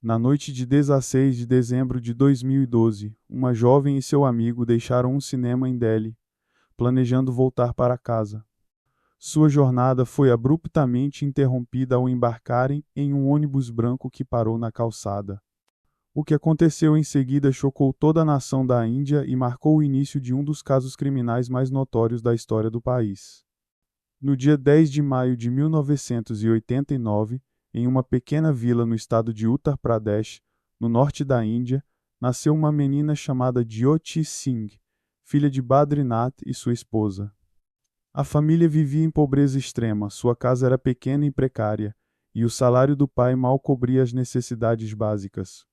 Na noite de 16 de dezembro de 2012, uma jovem e seu amigo deixaram um cinema em Delhi, planejando voltar para casa. Sua jornada foi abruptamente interrompida ao embarcarem em um ônibus branco que parou na calçada. O que aconteceu em seguida chocou toda a nação da Índia e marcou o início de um dos casos criminais mais notórios da história do país. No dia 10 de maio de 1989, em uma pequena vila no estado de Uttar Pradesh, no norte da Índia, nasceu uma menina chamada Jyoti Singh, filha de Badrinath e sua esposa. A família vivia em pobreza extrema, sua casa era pequena e precária, e o salário do pai mal cobria as necessidades básicas.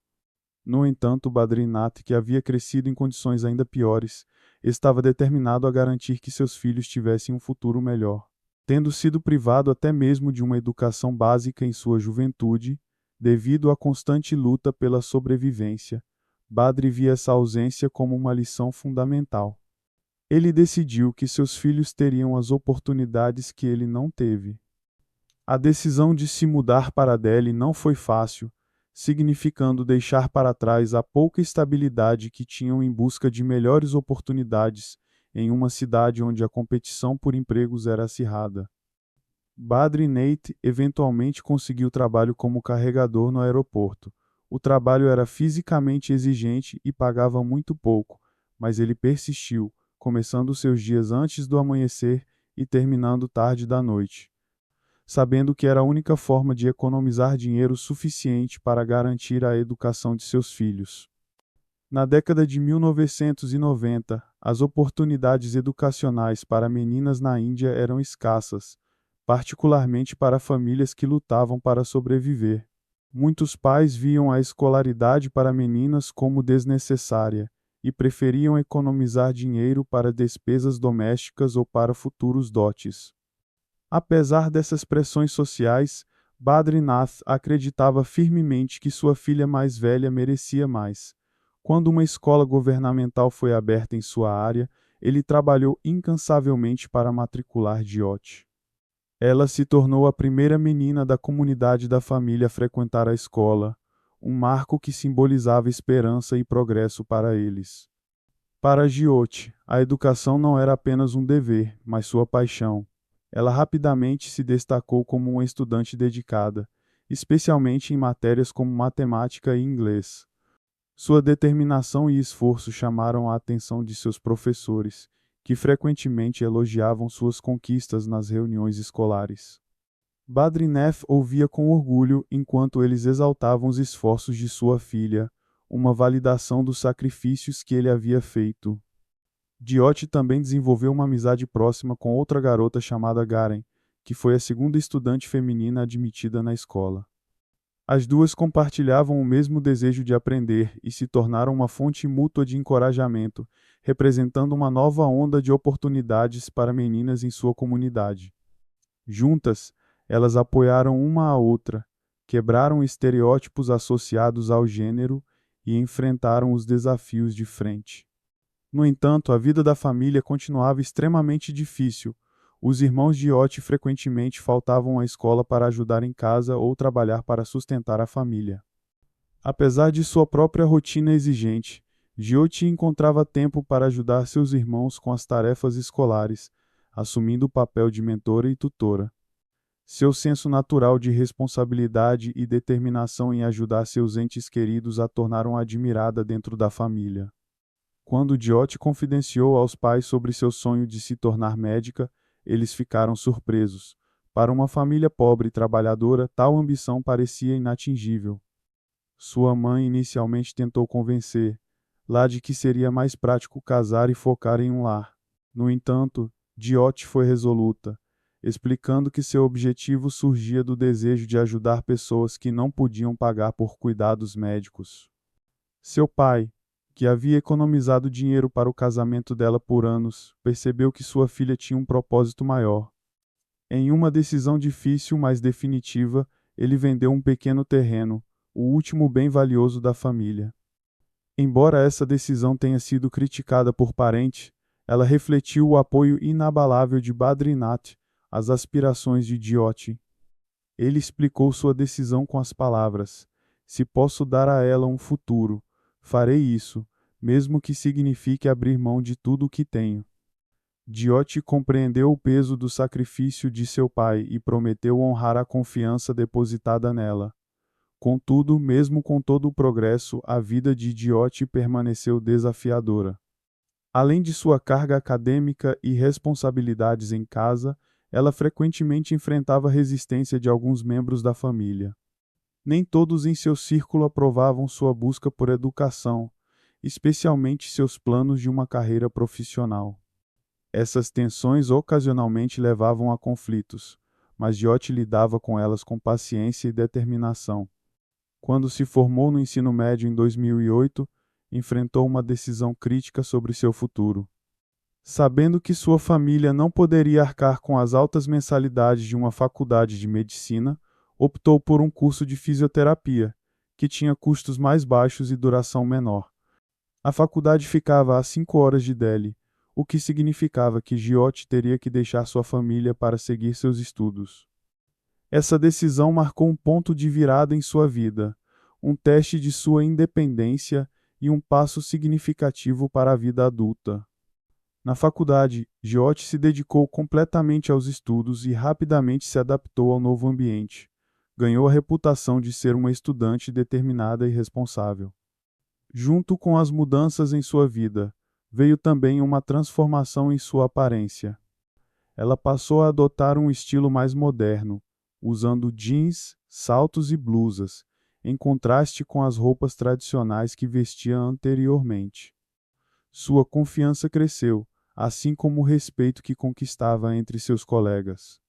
No entanto, Badrinath, que havia crescido em condições ainda piores, estava determinado a garantir que seus filhos tivessem um futuro melhor. Tendo sido privado até mesmo de uma educação básica em sua juventude, devido à constante luta pela sobrevivência, Badri via essa ausência como uma lição fundamental. Ele decidiu que seus filhos teriam as oportunidades que ele não teve. A decisão de se mudar para Delhi não foi fácil, significando deixar para trás a pouca estabilidade que tinham em busca de melhores oportunidades em uma cidade onde a competição por empregos era acirrada. Badrinath eventualmente conseguiu trabalho como carregador no aeroporto. O trabalho era fisicamente exigente e pagava muito pouco, mas ele persistiu, começando seus dias antes do amanhecer e terminando tarde da noite, sabendo que era a única forma de economizar dinheiro suficiente para garantir a educação de seus filhos. Na década de 1990, as oportunidades educacionais para meninas na Índia eram escassas, particularmente para famílias que lutavam para sobreviver. Muitos pais viam a escolaridade para meninas como desnecessária e preferiam economizar dinheiro para despesas domésticas ou para futuros dotes. Apesar dessas pressões sociais, Badrinath acreditava firmemente que sua filha mais velha merecia mais. Quando uma escola governamental foi aberta em sua área, ele trabalhou incansavelmente para matricular Jyoti. Ela se tornou a primeira menina da comunidade da família a frequentar a escola, um marco que simbolizava esperança e progresso para eles. Para Jyoti, a educação não era apenas um dever, mas sua paixão. Ela rapidamente se destacou como uma estudante dedicada, especialmente em matérias como matemática e inglês. Sua determinação e esforço chamaram a atenção de seus professores, que frequentemente elogiavam suas conquistas nas reuniões escolares. Badrinath ouvia com orgulho enquanto eles exaltavam os esforços de sua filha, uma validação dos sacrifícios que ele havia feito. Jyoti também desenvolveu uma amizade próxima com outra garota chamada Garen, que foi a segunda estudante feminina admitida na escola. As duas compartilhavam o mesmo desejo de aprender e se tornaram uma fonte mútua de encorajamento, representando uma nova onda de oportunidades para meninas em sua comunidade. Juntas, elas apoiaram uma a outra, quebraram estereótipos associados ao gênero e enfrentaram os desafios de frente. No entanto, a vida da família continuava extremamente difícil. Os irmãos de Jyoti frequentemente faltavam à escola para ajudar em casa ou trabalhar para sustentar a família. Apesar de sua própria rotina exigente, Jyoti encontrava tempo para ajudar seus irmãos com as tarefas escolares, assumindo o papel de mentora e tutora. Seu senso natural de responsabilidade e determinação em ajudar seus entes queridos a tornaram admirada dentro da família. Quando Jyoti confidenciou aos pais sobre seu sonho de se tornar médica, eles ficaram surpresos. Para uma família pobre e trabalhadora, tal ambição parecia inatingível. Sua mãe inicialmente tentou convencer, lá de que seria mais prático casar e focar em um lar. No entanto, Jyoti foi resoluta, explicando que seu objetivo surgia do desejo de ajudar pessoas que não podiam pagar por cuidados médicos. Seu pai, que havia economizado dinheiro para o casamento dela por anos, percebeu que sua filha tinha um propósito maior. Em uma decisão difícil, mas definitiva, ele vendeu um pequeno terreno, o último bem valioso da família. Embora essa decisão tenha sido criticada por parentes, ela refletiu o apoio inabalável de Badrinath às aspirações de Jyoti. Ele explicou sua decisão com as palavras: Se posso dar a ela um futuro, farei isso, mesmo que signifique abrir mão de tudo o que tenho. Jyoti compreendeu o peso do sacrifício de seu pai e prometeu honrar a confiança depositada nela. Contudo, mesmo com todo o progresso, a vida de Jyoti permaneceu desafiadora. Além de sua carga acadêmica e responsabilidades em casa, ela frequentemente enfrentava resistência de alguns membros da família. Nem todos em seu círculo aprovavam sua busca por educação, especialmente seus planos de uma carreira profissional. Essas tensões ocasionalmente levavam a conflitos, mas Jyoti lidava com elas com paciência e determinação. Quando se formou no ensino médio em 2008, enfrentou uma decisão crítica sobre seu futuro. Sabendo que sua família não poderia arcar com as altas mensalidades de uma faculdade de medicina, optou por um curso de fisioterapia, que tinha custos mais baixos e duração menor. A faculdade ficava a 5 horas de Delhi, o que significava que Jyoti teria que deixar sua família para seguir seus estudos. Essa decisão marcou um ponto de virada em sua vida, um teste de sua independência e um passo significativo para a vida adulta. Na faculdade, Jyoti se dedicou completamente aos estudos e rapidamente se adaptou ao novo ambiente. Ganhou a reputação de ser uma estudante determinada e responsável. Junto com as mudanças em sua vida, veio também uma transformação em sua aparência. Ela passou a adotar um estilo mais moderno, usando jeans, saltos e blusas, em contraste com as roupas tradicionais que vestia anteriormente. Sua confiança cresceu, assim como o respeito que conquistava entre seus colegas.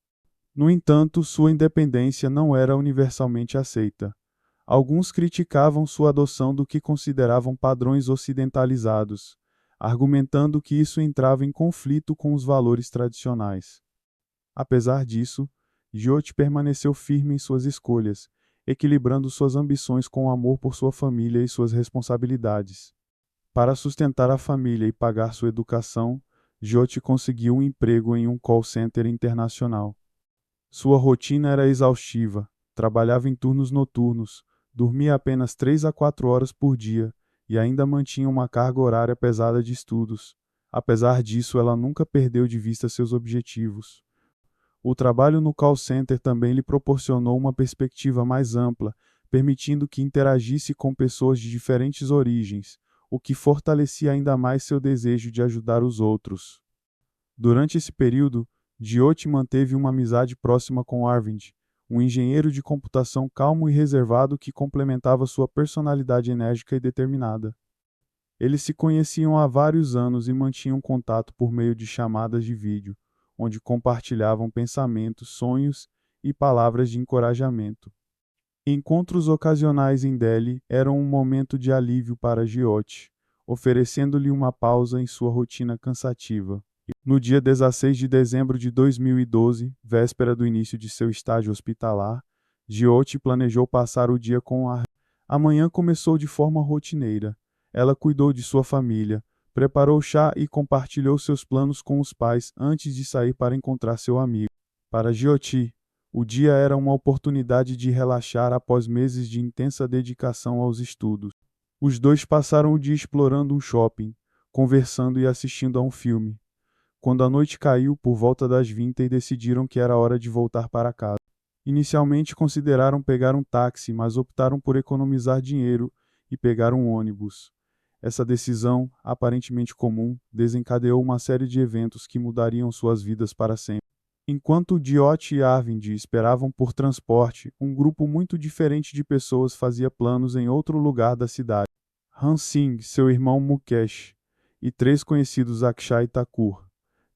No entanto, sua independência não era universalmente aceita. Alguns criticavam sua adoção do que consideravam padrões ocidentalizados, argumentando que isso entrava em conflito com os valores tradicionais. Apesar disso, Jyoti permaneceu firme em suas escolhas, equilibrando suas ambições com o amor por sua família e suas responsabilidades. Para sustentar a família e pagar sua educação, Jyoti conseguiu um emprego em um call center internacional. Sua rotina era exaustiva, trabalhava em turnos noturnos, dormia apenas 3 a 4 horas por dia e ainda mantinha uma carga horária pesada de estudos. Apesar disso, ela nunca perdeu de vista seus objetivos. O trabalho no call center também lhe proporcionou uma perspectiva mais ampla, permitindo que interagisse com pessoas de diferentes origens, o que fortalecia ainda mais seu desejo de ajudar os outros. Durante esse período, Jyoti manteve uma amizade próxima com Arvind, um engenheiro de computação calmo e reservado que complementava sua personalidade enérgica e determinada. Eles se conheciam há vários anos e mantinham contato por meio de chamadas de vídeo, onde compartilhavam pensamentos, sonhos e palavras de encorajamento. Encontros ocasionais em Delhi eram um momento de alívio para Jyoti, oferecendo-lhe uma pausa em sua rotina cansativa. No dia 16 de dezembro de 2012, véspera do início de seu estágio hospitalar, Jyoti planejou passar o dia com a... A manhã começou de forma rotineira. Ela cuidou de sua família, preparou chá e compartilhou seus planos com os pais antes de sair para encontrar seu amigo. Para Jyoti, o dia era uma oportunidade de relaxar após meses de intensa dedicação aos estudos. Os dois passaram o dia explorando um shopping, conversando e assistindo a um filme. Quando a noite caiu por volta das 20 e decidiram que era hora de voltar para casa. Inicialmente consideraram pegar um táxi, mas optaram por economizar dinheiro e pegar um ônibus. Essa decisão, aparentemente comum, desencadeou uma série de eventos que mudariam suas vidas para sempre. Enquanto Jyoti e Arvind esperavam por transporte, um grupo muito diferente de pessoas fazia planos em outro lugar da cidade. Hans Singh, seu irmão Mukesh, e 3 conhecidos Akshay Thakur,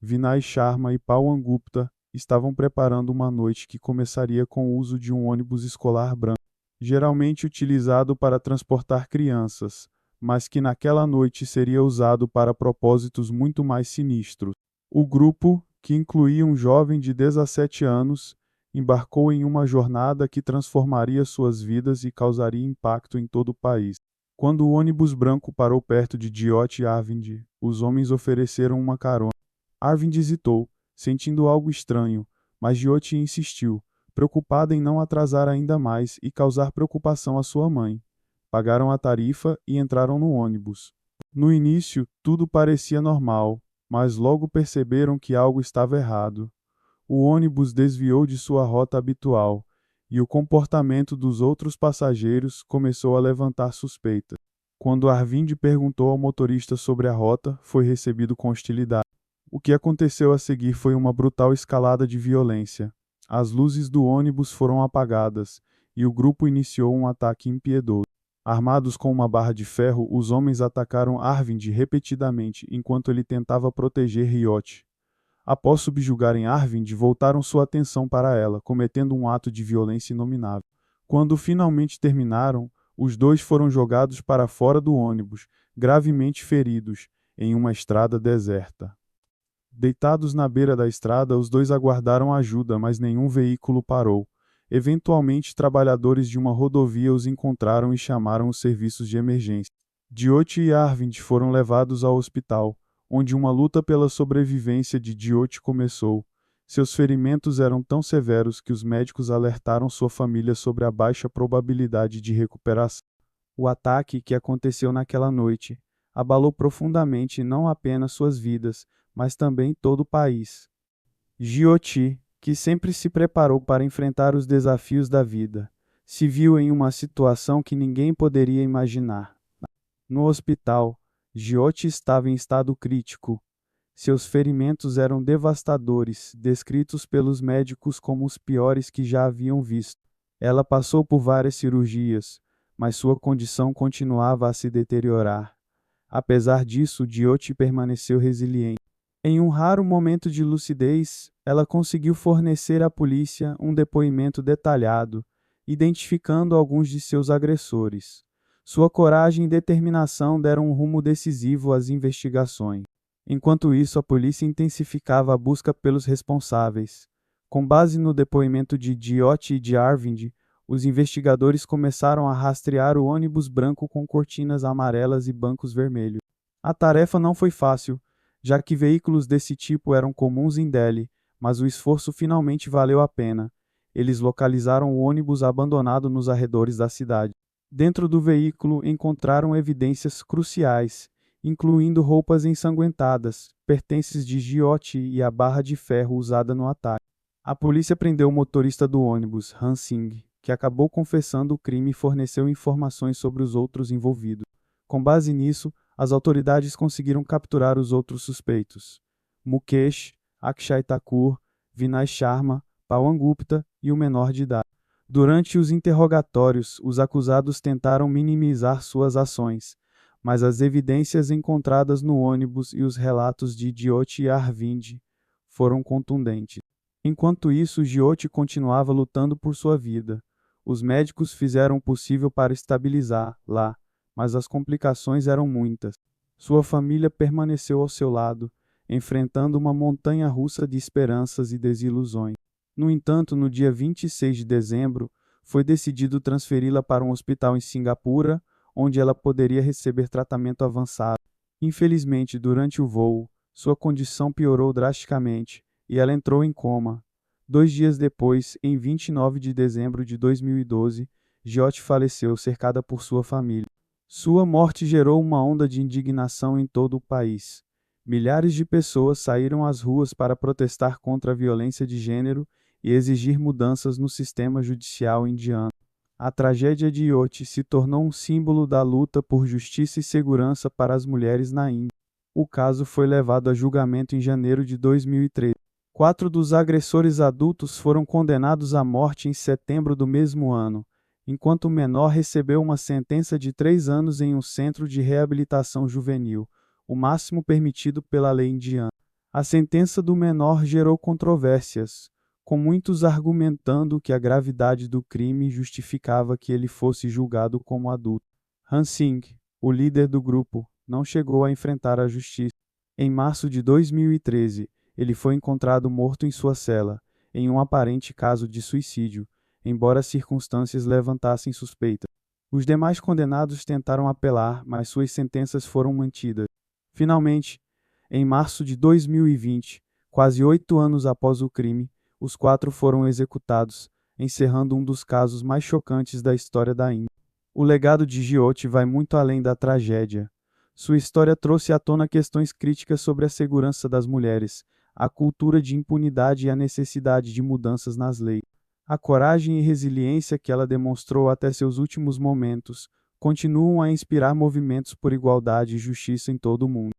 Vinay Sharma e Pawan Gupta estavam preparando uma noite que começaria com o uso de um ônibus escolar branco, geralmente utilizado para transportar crianças, mas que naquela noite seria usado para propósitos muito mais sinistros. O grupo, que incluía um jovem de 17 anos, embarcou em uma jornada que transformaria suas vidas e causaria impacto em todo o país. Quando o ônibus branco parou perto de Jyoti e Arvind, os homens ofereceram uma carona. Arvind hesitou, sentindo algo estranho, mas Jyoti insistiu, preocupada em não atrasar ainda mais e causar preocupação à sua mãe. Pagaram a tarifa e entraram no ônibus. No início, tudo parecia normal, mas logo perceberam que algo estava errado. O ônibus desviou de sua rota habitual, e o comportamento dos outros passageiros começou a levantar suspeitas. Quando Arvind perguntou ao motorista sobre a rota, foi recebido com hostilidade. O que aconteceu a seguir foi uma brutal escalada de violência. As luzes do ônibus foram apagadas, e o grupo iniciou um ataque impiedoso. Armados com uma barra de ferro, os homens atacaram Arvind repetidamente enquanto ele tentava proteger Riot. Após subjugarem Arvind, voltaram sua atenção para ela, cometendo um ato de violência inominável. Quando finalmente terminaram, os dois foram jogados para fora do ônibus, gravemente feridos, em uma estrada deserta. Deitados na beira da estrada, os dois aguardaram ajuda, mas nenhum veículo parou. Eventualmente, trabalhadores de uma rodovia os encontraram e chamaram os serviços de emergência. Jyoti e Arvind foram levados ao hospital, onde uma luta pela sobrevivência de Jyoti começou. Seus ferimentos eram tão severos que os médicos alertaram sua família sobre a baixa probabilidade de recuperação. O ataque que aconteceu naquela noite abalou profundamente não apenas suas vidas, mas também todo o país. Jyoti, que sempre se preparou para enfrentar os desafios da vida, se viu em uma situação que ninguém poderia imaginar. No hospital, Jyoti estava em estado crítico. Seus ferimentos eram devastadores, descritos pelos médicos como os piores que já haviam visto. Ela passou por várias cirurgias, mas sua condição continuava a se deteriorar. Apesar disso, Jyoti permaneceu resiliente. Em um raro momento de lucidez, ela conseguiu fornecer à polícia um depoimento detalhado, identificando alguns de seus agressores. Sua coragem e determinação deram um rumo decisivo às investigações. Enquanto isso, a polícia intensificava a busca pelos responsáveis. Com base no depoimento de Jyoti e de Arvind, os investigadores começaram a rastrear o ônibus branco com cortinas amarelas e bancos vermelhos. A tarefa não foi fácil, já que veículos desse tipo eram comuns em Delhi, mas o esforço finalmente valeu a pena. Eles localizaram o ônibus abandonado nos arredores da cidade. Dentro do veículo encontraram evidências cruciais, incluindo roupas ensanguentadas, pertences de Jyoti e a barra de ferro usada no ataque. A polícia prendeu o motorista do ônibus, Han Singh, que acabou confessando o crime e forneceu informações sobre os outros envolvidos. Com base nisso, as autoridades conseguiram capturar os outros suspeitos: Mukesh, Akshay Thakur, Vinay Sharma, Pawan Gupta e o menor de idade. Durante os interrogatórios, os acusados tentaram minimizar suas ações, mas as evidências encontradas no ônibus e os relatos de Jyoti e Arvind foram contundentes. Enquanto isso, Jyoti continuava lutando por sua vida. Os médicos fizeram o possível para estabilizá-la, mas as complicações eram muitas. Sua família permaneceu ao seu lado, enfrentando uma montanha-russa de esperanças e desilusões. No entanto, no dia 26 de dezembro, foi decidido transferi-la para um hospital em Singapura, onde ela poderia receber tratamento avançado. Infelizmente, durante o voo, sua condição piorou drasticamente e ela entrou em coma. 2 dias depois, em 29 de dezembro de 2012, Jyoti faleceu cercada por sua família. Sua morte gerou uma onda de indignação em todo o país. Milhares de pessoas saíram às ruas para protestar contra a violência de gênero e exigir mudanças no sistema judicial indiano. A tragédia de Jyoti se tornou um símbolo da luta por justiça e segurança para as mulheres na Índia. O caso foi levado a julgamento em janeiro de 2013. 4 dos agressores adultos foram condenados à morte em setembro do mesmo ano, enquanto o menor recebeu uma sentença de 3 anos em um centro de reabilitação juvenil, o máximo permitido pela lei indiana. A sentença do menor gerou controvérsias, com muitos argumentando que a gravidade do crime justificava que ele fosse julgado como adulto. Han Singh, o líder do grupo, não chegou a enfrentar a justiça. Em março de 2013, ele foi encontrado morto em sua cela, em um aparente caso de suicídio, embora as circunstâncias levantassem suspeitas. Os demais condenados tentaram apelar, mas suas sentenças foram mantidas. Finalmente, em março de 2020, quase 8 anos após o crime, os 4 foram executados, encerrando um dos casos mais chocantes da história da Índia. O legado de Jyoti vai muito além da tragédia. Sua história trouxe à tona questões críticas sobre a segurança das mulheres, a cultura de impunidade e a necessidade de mudanças nas leis. A coragem e resiliência que ela demonstrou até seus últimos momentos continuam a inspirar movimentos por igualdade e justiça em todo o mundo.